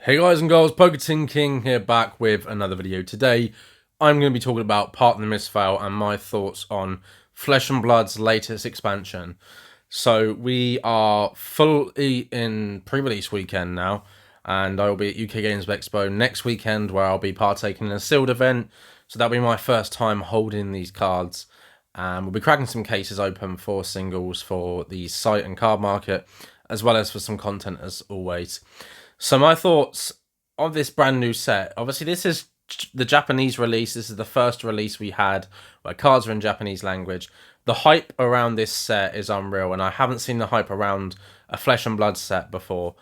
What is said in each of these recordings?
Hey guys and girls, Poketin King here back with another video. Today I'm going to be talking about Part of the Misfile and my thoughts on Flesh and Blood's latest expansion. So we are fully in pre-release weekend now, and I will be at UK Games Expo next weekend where I'll be partaking in a sealed event. So that'll be my first time holding these cards. And we'll be cracking some cases open for singles for the site and card market, as well as for some content as always. So my thoughts on this brand new set. Obviously, this is the Japanese release. This is the first release we had where cards are in Japanese language. The hype around this set is unreal, and I haven't seen the hype around a Flesh and Blood set before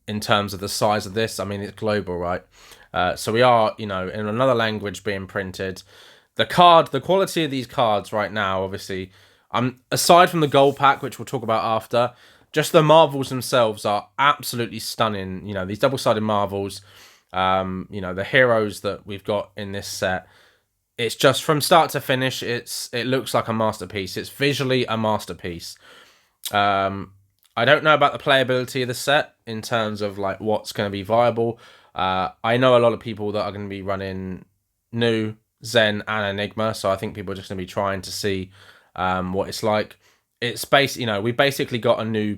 in terms of the size of this. I mean, it's global, right? So we are, in another language being printed. The quality of these cards right now, obviously, aside from the gold pack, which we'll talk about after, just the marvels themselves are absolutely stunning. These double-sided marvels, the heroes that we've got in this set, it's just from start to finish, it looks like a masterpiece. It's visually a masterpiece. I don't know about the playability of the set in terms of like what's going to be viable. I know a lot of people that are going to be running new Zen and Enigma, so I think people are just going to be trying to see what it's like. It's we basically got a new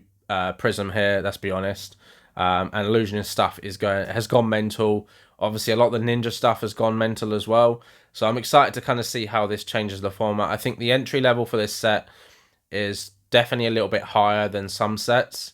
Prism here. Let's be honest, and Illusionist stuff has gone mental. Obviously, a lot of the Ninja stuff has gone mental as well. So I'm excited to kind of see how this changes the format. I think the entry level for this set is definitely a little bit higher than some sets,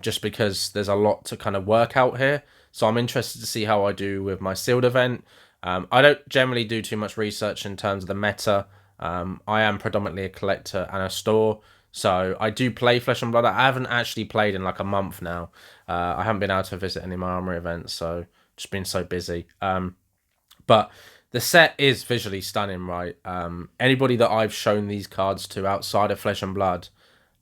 just because there's a lot to kind of work out here. So I'm interested to see how I do with my sealed event. I don't generally do too much research in terms of the meta. I am predominantly a collector and a store, so I do play Flesh and Blood. I haven't actually played in like a month now. I haven't been able to visit any of my armory events, so just been so busy. But the set is visually stunning, right? Anybody that I've shown these cards to outside of Flesh and Blood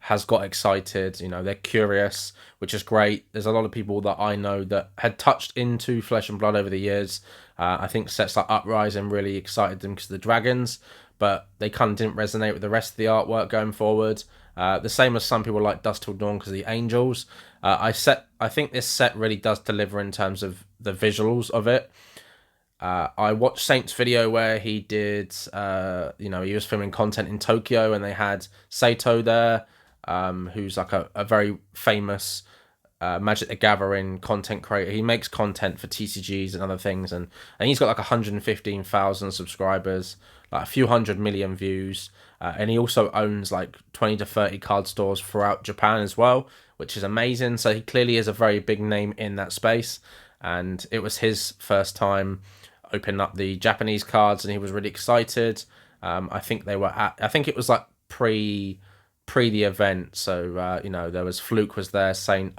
has got excited. They're curious, which is great. There's a lot of people that I know that had touched into Flesh and Blood over the years. I think sets like Uprising really excited them because of the dragons, but they kind of didn't resonate with the rest of the artwork going forward. The same as some people like Dusk Till Dawn because of the angels. I think this set really does deliver in terms of the visuals of it. I watched Saint's video where he did, he was filming content in Tokyo and they had Saito there, who's like a very famous Magic the Gathering content creator. He makes content for TCGs and other things, and he's got like 115,000 subscribers, like a few hundred million views, and he also owns like 20 to 30 card stores throughout Japan as well, which is amazing. So he clearly is a very big name in that space, and it was his first time opening up the Japanese cards, and he was really excited. I think it was like pre the event, so there was Fluke was there, Saint,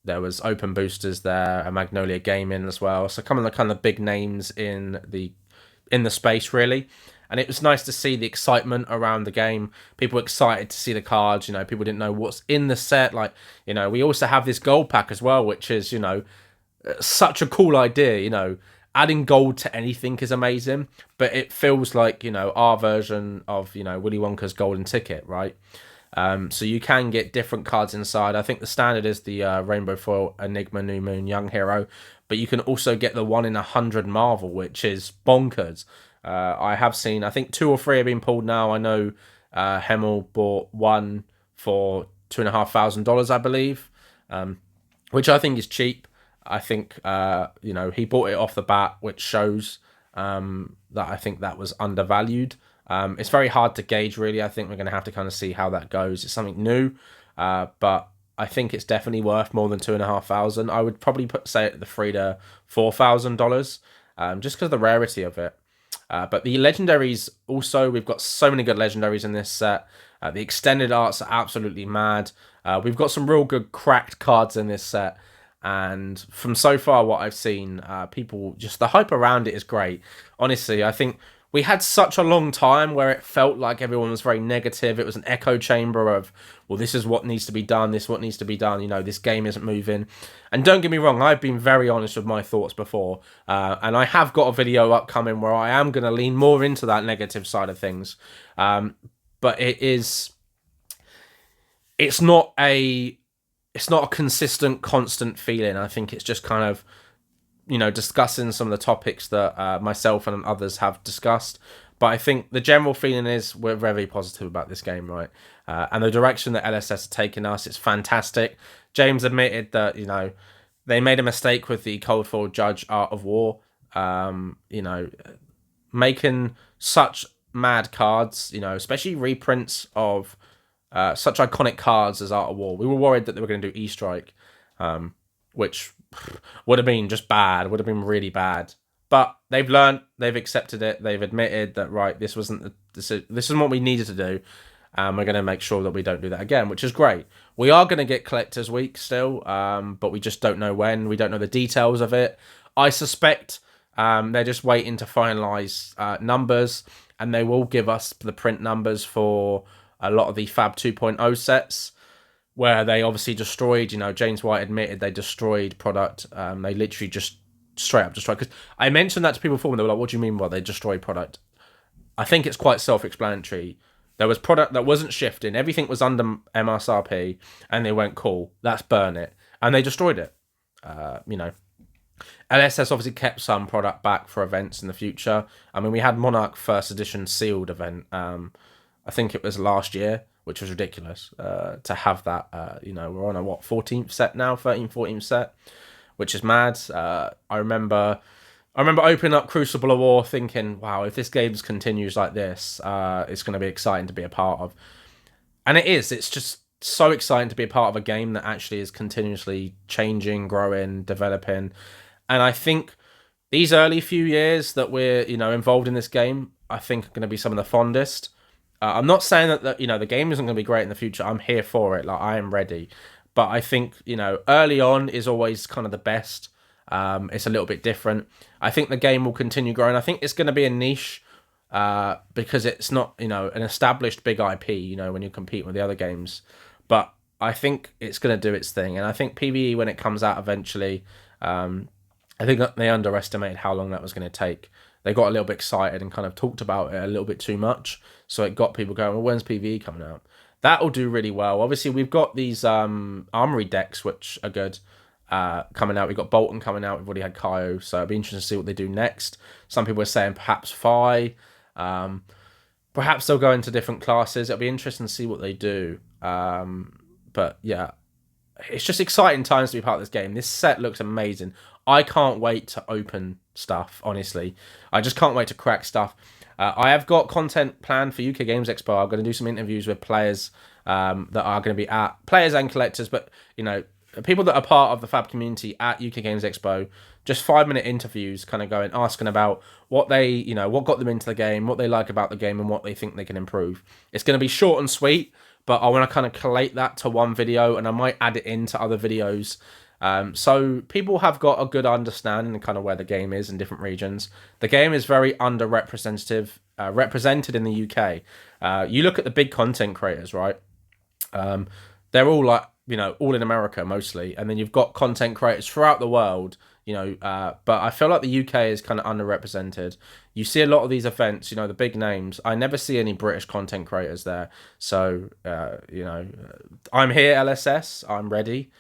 there was Open Boosters there, and Magnolia Gaming as well. So some of the kind of big names in the space really, and it was nice to see the excitement around the game. People were excited to see the cards. People didn't know what's in the set. Like we also have this gold pack as well, which is such a cool idea. Adding gold to anything is amazing, but it feels like our version of Willy Wonka's golden ticket, right? So you can get different cards inside. I think the standard is the Rainbow Foil Enigma New Moon Young Hero, but you can also get the 1 in 100 Marvel, which is bonkers. I have seen, I think 2 or 3 have been pulled now. I know Hemel bought one for $2,500, I believe, which I think is cheap. I think, he bought it off the bat, which shows that I think that was undervalued. It's very hard to gauge, really. I think we're going to have to kind of see how that goes. It's something new, but I think it's definitely worth more than $2,500. I would probably say at the $3,000 to $4,000, just because of the rarity of it. But the legendaries also, we've got so many good legendaries in this set. The extended arts are absolutely mad. We've got some real good cracked cards in this set. And from so far what I've seen, people, just the hype around it is great. Honestly, I think we had such a long time where it felt like everyone was very negative. It was an echo chamber of, well, this is what needs to be done, this is what needs to be done, this game isn't moving. And don't get me wrong, I've been very honest with my thoughts before, and I have got a video upcoming where I am going to lean more into that negative side of things. But it's not a it's not a consistent, constant feeling. I think it's just kind of, discussing some of the topics that myself and others have discussed. But I think the general feeling is we're very positive about this game, right? And the direction that LSS are taking us, it's fantastic. James admitted that, they made a mistake with the Cold War Judge Art of War. Making such mad cards, especially reprints of such iconic cards as Art of War. We were worried that they were going to do E-Strike, which would have been just bad, would have been really bad. But they've learned, they've accepted it, they've admitted that, right, this isn't what we needed to do. We're going to make sure that we don't do that again, which is great. We are going to get Collector's Week still, but we just don't know when. We don't know the details of it. I suspect they're just waiting to finalise numbers, and they will give us the print numbers for a lot of the Fab 2.0 sets, where they obviously destroyed, James White admitted they destroyed product. They literally just straight up destroyed. Because I mentioned that to people before, and they were like, what do you mean by they destroyed product? I think it's quite self-explanatory. There was product that wasn't shifting. Everything was under MSRP, and they went, cool, let's burn it. And they destroyed it. LSS obviously kept some product back for events in the future. I mean, we had Monarch First Edition sealed event. I think it was last year, which was ridiculous to have that. We're on a 14th set now, 13th, 14th set, which is mad. I remember opening up Crucible of War thinking, wow, if this game continues like this, it's going to be exciting to be a part of. And it is. It's just so exciting to be a part of a game that actually is continuously changing, growing, developing. And I think these early few years that we're, involved in this game, I think are going to be some of the fondest. I'm not saying that the game isn't going to be great in the future. I'm here for it. Like, I am ready. But I think, early on is always kind of the best. It's a little bit different. I think the game will continue growing. I think it's going to be a niche because it's not, an established big IP, when you compete with the other games. But I think it's going to do its thing. And I think PvE, when it comes out eventually, I think they underestimated how long that was going to take. They got a little bit excited and kind of talked about it a little bit too much. So it got people going, well, when's PvE coming out? That'll do really well. Obviously, we've got these Armory decks, which are good, coming out. We've got Bolton coming out. We've already had Kaio. So it'll be interesting to see what they do next. Some people are saying perhaps Phi. Perhaps they'll go into different classes. It'll be interesting to see what they do. But yeah, it's just exciting times to be part of this game. This set looks amazing. I can't wait to open stuff, honestly. I just can't wait to crack stuff. I have got content planned for UK Games Expo. I'm going to do some interviews with players that are going to be at, players and collectors, but, people that are part of the Fab community at UK Games Expo, just 5-minute interviews, kind of asking about what they, what got them into the game, what they like about the game, and what they think they can improve. It's going to be short and sweet, but I want to kind of collate that to one video, and I might add it into other videos. So people have got a good understanding of kind of where the game is in different regions. The game is very represented in the UK. You look at the big content creators, right? They're all like, all in America mostly. And then you've got content creators throughout the world, but I feel like the UK is kind of underrepresented. You see a lot of these events, the big names. I never see any British content creators there. So, I'm here, LSS. I'm ready.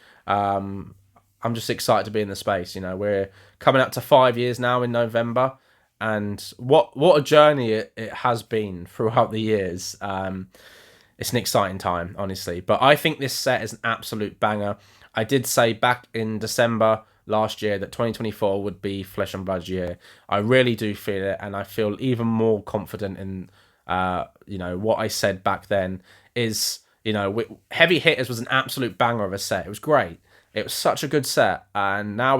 I'm just excited to be in the space. We're coming up to 5 years now in November, and what a journey it has been throughout the years. It's an exciting time, honestly. But I think this set is an absolute banger. I did say back in December last year that 2024 would be Flesh and Blood's year. I really do feel it, and I feel even more confident in, what I said back then is, Heavy Hitters was an absolute banger of a set. It was great. It was such a good set, and now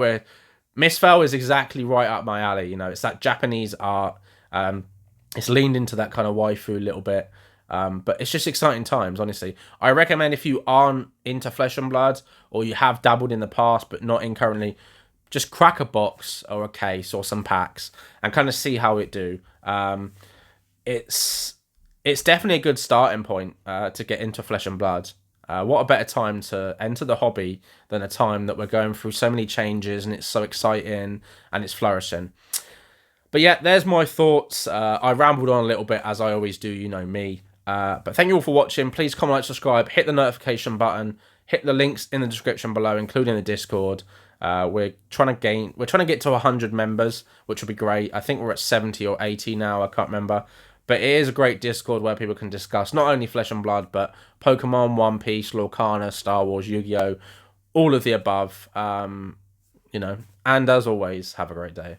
Mistfell is exactly right up my alley. It's that Japanese art. It's leaned into that kind of waifu a little bit, but it's just exciting times, honestly. I recommend if you aren't into Flesh and Blood, or you have dabbled in the past but not in currently, just crack a box or a case or some packs and kind of see how it do. It's definitely a good starting point to get into Flesh and Blood. What a better time to enter the hobby than a time that we're going through so many changes and it's so exciting and it's flourishing. But yeah, there's my thoughts. I rambled on a little bit, as I always do, me. But thank you all for watching. Please comment, like, subscribe, hit the notification button, hit the links in the description below, including the Discord. We're trying to get to 100 members, which would be great. I think we're at 70 or 80 now. I can't remember. But it is a great Discord where people can discuss not only Flesh and Blood, but Pokemon, One Piece, Lorcana, Star Wars, Yu-Gi-Oh, all of the above. And as always, have a great day.